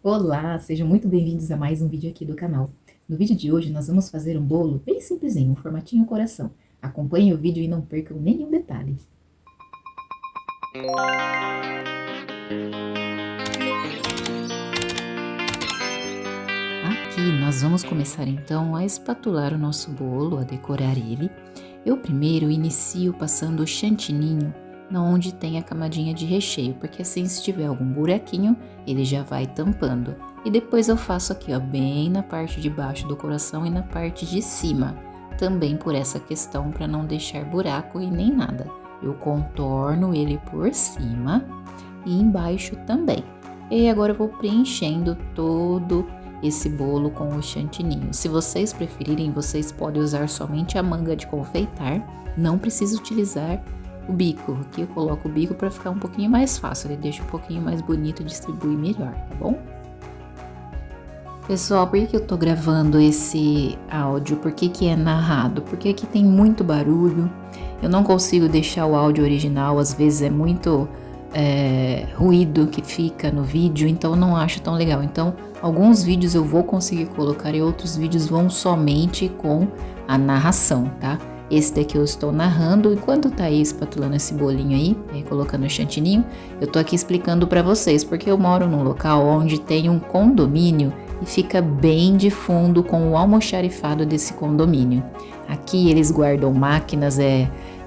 Olá, sejam muito bem-vindos a mais um vídeo aqui do canal. No vídeo de hoje nós vamos fazer um bolo bem simplesinho, um formatinho coração. Acompanhem o vídeo e não percam nenhum detalhe. Aqui nós vamos começar então a espatular o nosso bolo, a decorar ele. Eu primeiro inicio passando o chantininho onde tem a camadinha de recheio, porque assim se tiver algum buraquinho, ele já vai tampando. E depois eu faço aqui, ó, bem na parte de baixo do coração e na parte de cima, também por essa questão para não deixar buraco e nem nada. Eu contorno ele por cima e embaixo também. E agora eu vou preenchendo todo esse bolo com o chantininho. Se vocês preferirem, vocês podem usar somente a manga de confeitar, não precisa utilizar o bico. Aqui eu coloco o bico para ficar um pouquinho mais fácil, ele deixa um pouquinho mais bonito, distribui melhor, tá bom? Pessoal, por que eu tô gravando esse áudio? Por que é narrado? Porque aqui tem muito barulho, eu não consigo deixar o áudio original, às vezes é muito ruído que fica no vídeo, então eu não acho tão legal. Então, alguns vídeos eu vou conseguir colocar e outros vídeos vão somente com a narração, tá? Esse daqui eu estou narrando, enquanto tá aí espatulando esse bolinho aí, colocando o chantininho, eu tô aqui explicando para vocês, porque eu moro num local onde tem um condomínio e fica bem de fundo com o almoxarifado desse condomínio. Aqui eles guardam máquinas,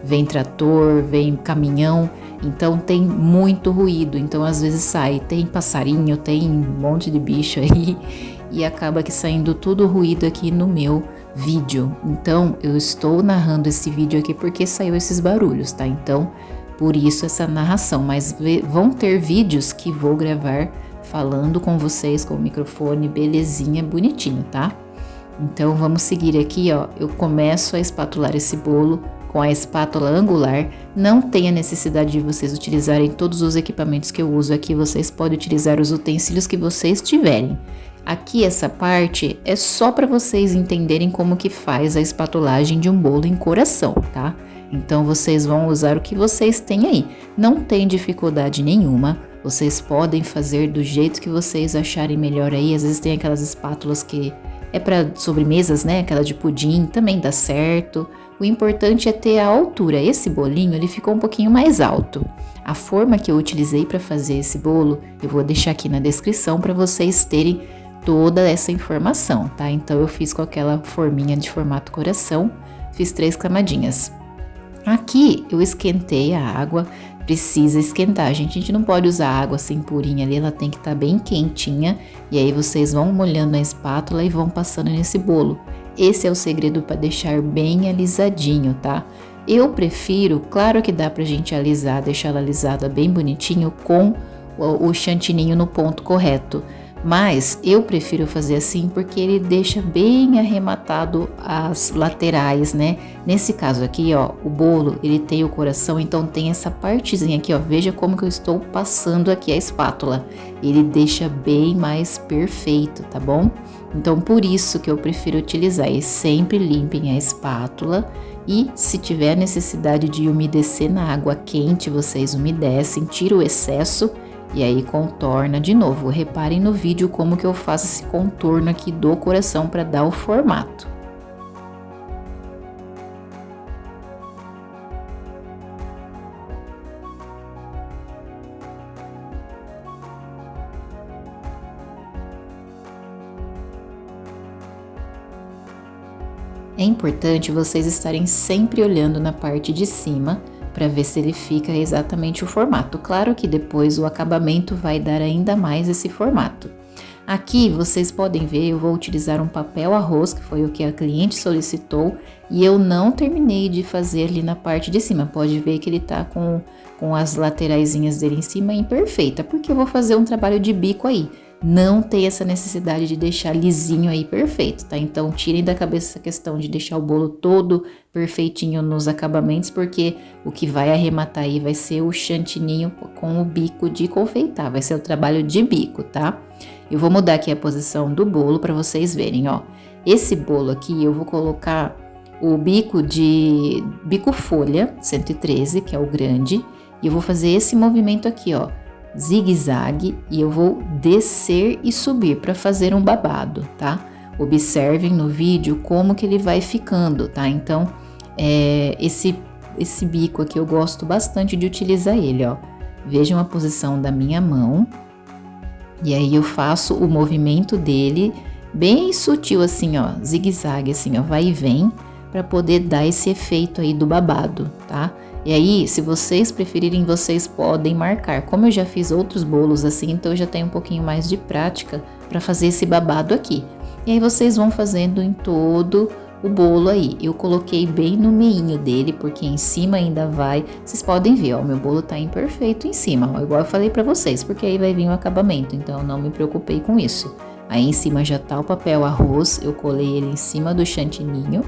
vem trator, vem caminhão, então tem muito ruído, então às vezes tem passarinho, tem um monte de bicho aí e acaba que saindo tudo ruído aqui no meu vídeo. Então eu estou narrando esse vídeo aqui porque saiu esses barulhos, tá? Então por isso essa narração, mas vão ter vídeos que vou gravar falando com vocês com o microfone belezinha, bonitinho, tá? Então vamos seguir aqui, ó. Eu começo a espatular esse bolo com a espátula angular. Não tem a necessidade de vocês utilizarem todos os equipamentos que eu uso aqui, vocês podem utilizar os utensílios que vocês tiverem. Aqui essa parte é só para vocês entenderem como que faz a espatulagem de um bolo em coração, tá? Então vocês vão usar o que vocês têm aí. Não tem dificuldade nenhuma. Vocês podem fazer do jeito que vocês acharem melhor aí. Às vezes tem aquelas espátulas que é para sobremesas, né? Aquela de pudim, também dá certo. O importante é ter a altura. Esse bolinho, ele ficou um pouquinho mais alto. A forma que eu utilizei para fazer esse bolo, eu vou deixar aqui na descrição para vocês terem toda essa informação, tá? Então eu fiz com aquela forminha de formato coração, fiz 3 camadinhas. Aqui eu esquentei a água, precisa esquentar, gente. A gente não pode usar água assim purinha ali, ela tem que estar bem quentinha. E aí vocês vão molhando a espátula e vão passando nesse bolo. Esse é o segredo para deixar bem alisadinho, tá? Eu prefiro, claro que dá pra gente alisar, deixar ela alisada bem bonitinho com o chantininho no ponto correto. Mas eu prefiro fazer assim porque ele deixa bem arrematado as laterais, né? Nesse caso aqui, ó, o bolo, ele tem o coração, então tem essa partezinha aqui, ó. Veja como que eu estou passando aqui a espátula. Ele deixa bem mais perfeito, tá bom? Então, por isso que eu prefiro utilizar. E sempre limpem a espátula. E se tiver necessidade de umedecer na água quente, vocês umedecem, tira o excesso. E aí contorna de novo. Reparem no vídeo como que eu faço esse contorno aqui do coração para dar o formato. É importante vocês estarem sempre olhando na parte de cima para ver se ele fica exatamente o formato. Claro que depois o acabamento vai dar ainda mais esse formato. Aqui vocês podem ver, eu vou utilizar um papel arroz, que foi o que a cliente solicitou, e eu não terminei de fazer ali na parte de cima. Pode ver que ele tá com as lateraisinhas dele em cima imperfeita, porque eu vou fazer um trabalho de bico aí. Não tem essa necessidade de deixar lisinho aí perfeito, tá? Então tirem da cabeça essa questão de deixar o bolo todo perfeitinho nos acabamentos, porque o que vai arrematar aí vai ser o chantininho com o bico de confeitar, vai ser o trabalho de bico, tá? Eu vou mudar aqui a posição do bolo para vocês verem, ó. Esse bolo aqui eu vou colocar o bico folha 113, que é o grande, e eu vou fazer esse movimento aqui, ó. zigue-zague e eu vou descer e subir para fazer um babado, tá? Observem no vídeo como que ele vai ficando, tá? Então, esse bico aqui eu gosto bastante de utilizar ele, ó. Vejam a posição da minha mão. E aí eu faço o movimento dele bem sutil assim, ó, zigue-zague assim, ó, vai e vem, para poder dar esse efeito aí do babado, tá? E aí, se vocês preferirem, vocês podem marcar. Como eu já fiz outros bolos assim, então eu já tenho um pouquinho mais de prática para fazer esse babado aqui. E aí vocês vão fazendo em todo o bolo aí. Eu coloquei bem no meinho dele, porque em cima ainda vai. Vocês podem ver, ó, meu bolo tá imperfeito em cima, ó, igual eu falei para vocês, porque aí vai vir o acabamento, então eu não me preocupei com isso. Aí em cima já tá o papel arroz, eu colei ele em cima do chantininho.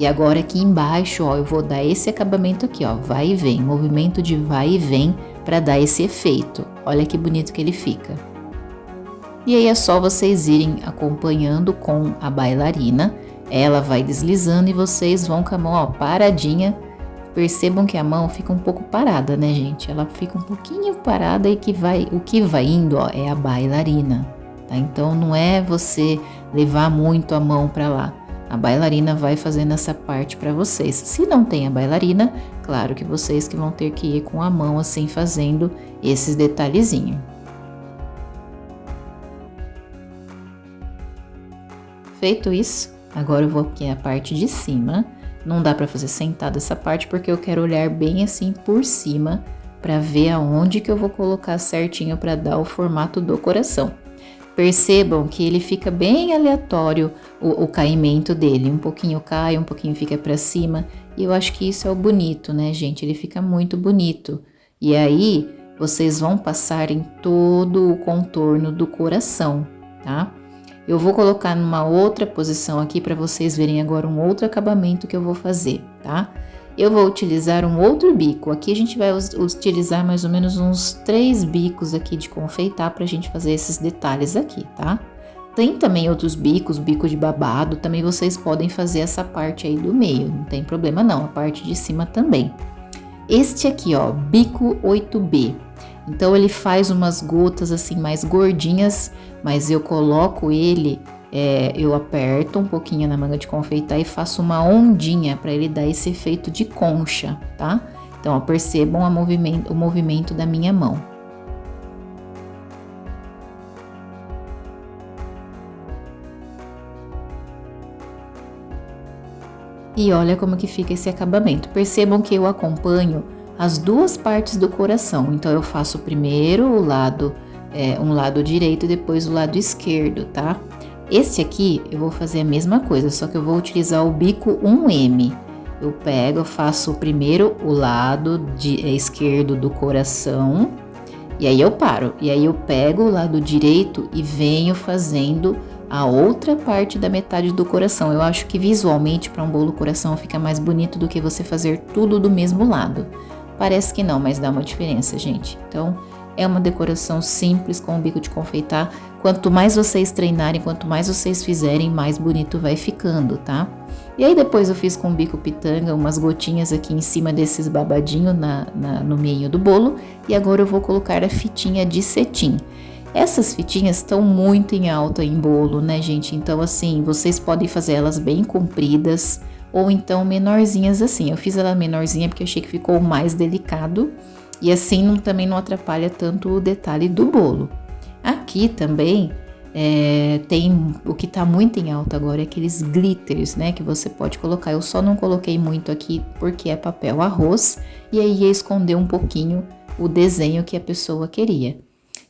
E agora aqui embaixo, ó, eu vou dar esse acabamento aqui, ó, vai e vem, movimento de vai e vem para dar esse efeito. Olha que bonito que ele fica. E aí é só vocês irem acompanhando com a bailarina. Ela vai deslizando e vocês vão com a mão, ó, paradinha. Percebam que a mão fica um pouco parada, né, gente? Ela fica um pouquinho parada e o que vai indo, ó, é a bailarina, tá? Então não é você levar muito a mão para lá. A bailarina vai fazendo essa parte para vocês. Se não tem a bailarina, claro que vocês que vão ter que ir com a mão assim fazendo esses detalhezinhos. Feito isso, agora eu vou aqui na parte de cima. Não dá para fazer sentado essa parte porque eu quero olhar bem assim por cima para ver aonde que eu vou colocar certinho para dar o formato do coração. Percebam que ele fica bem aleatório o caimento dele. Um pouquinho cai, um pouquinho fica para cima. E eu acho que isso é o bonito, né, gente? Ele fica muito bonito. E aí, vocês vão passar em todo o contorno do coração, tá? Eu vou colocar numa outra posição aqui para vocês verem agora um outro acabamento que eu vou fazer, tá? Eu vou utilizar um outro bico. Aqui a gente vai utilizar mais ou menos uns 3 bicos aqui de confeitar pra gente fazer esses detalhes aqui, tá? Tem também outros bicos, bico de babado, também vocês podem fazer essa parte aí do meio, não tem problema não, a parte de cima também. Este aqui, ó, bico 8B. Então ele faz umas gotas assim mais gordinhas, mas eu coloco ele... eu aperto um pouquinho na manga de confeitar e faço uma ondinha para ele dar esse efeito de concha, tá? Então, ó, percebam o movimento da minha mão. E olha como que fica esse acabamento. Percebam que eu acompanho as duas partes do coração. Então, eu faço primeiro o lado, um lado direito e depois o lado esquerdo, tá? Este aqui eu vou fazer a mesma coisa, só que eu vou utilizar o bico 1M. Eu faço primeiro o lado esquerdo do coração e aí eu paro. E aí eu pego o lado direito e venho fazendo a outra parte da metade do coração. Eu acho que visualmente para um bolo coração fica mais bonito do que você fazer tudo do mesmo lado. Parece que não, mas dá uma diferença, gente. Então, é uma decoração simples com o bico de confeitar. Quanto mais vocês treinarem, quanto mais vocês fizerem, mais bonito vai ficando, tá? E aí depois eu fiz com o bico pitanga umas gotinhas aqui em cima desses babadinhos no meio do bolo. E agora eu vou colocar a fitinha de cetim. Essas fitinhas estão muito em alta em bolo, né, gente? Então, assim, vocês podem fazer elas bem compridas ou então menorzinhas assim. Eu fiz ela menorzinha porque eu achei que ficou mais delicado. E assim também não atrapalha tanto o detalhe do bolo. Aqui também tem o que tá muito em alta agora, é aqueles glitters, né? Que você pode colocar. Eu só não coloquei muito aqui porque é papel arroz. E aí ia esconder um pouquinho o desenho que a pessoa queria.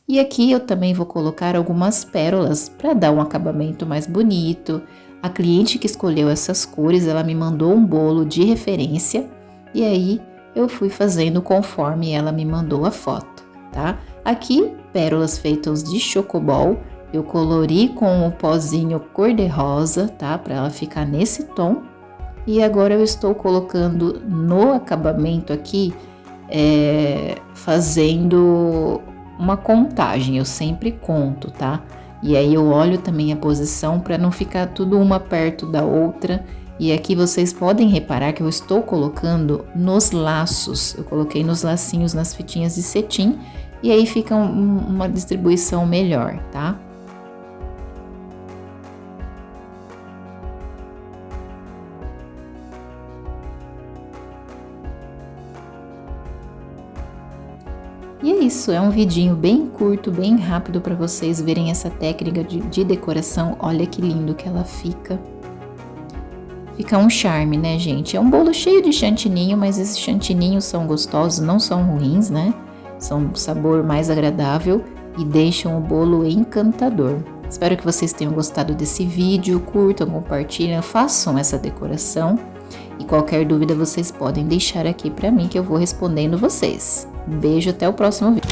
E aqui eu também vou colocar algumas pérolas para dar um acabamento mais bonito. A cliente que escolheu essas cores, ela me mandou um bolo de referência. E aí eu fui fazendo conforme ela me mandou a foto, tá? Aqui, pérolas feitas de chocobol, eu colori com o pozinho cor-de-rosa, tá? Para ela ficar nesse tom. E agora eu estou colocando no acabamento aqui, fazendo uma contagem, eu sempre conto, tá? E aí eu olho também a posição para não ficar tudo uma perto da outra. E aqui vocês podem reparar que eu estou colocando nos laços, eu coloquei nos lacinhos, nas fitinhas de cetim, e aí fica uma distribuição melhor, tá? E é isso, é um vidinho bem curto, bem rápido para vocês verem essa técnica de decoração. Olha que lindo que ela fica. Fica um charme, né, gente? É um bolo cheio de chantininho, mas esses chantininhos são gostosos, não são ruins, né? São um sabor mais agradável e deixam o bolo encantador. Espero que vocês tenham gostado desse vídeo, curtam, compartilhem, façam essa decoração. E qualquer dúvida vocês podem deixar aqui para mim que eu vou respondendo vocês. Um beijo, até o próximo vídeo.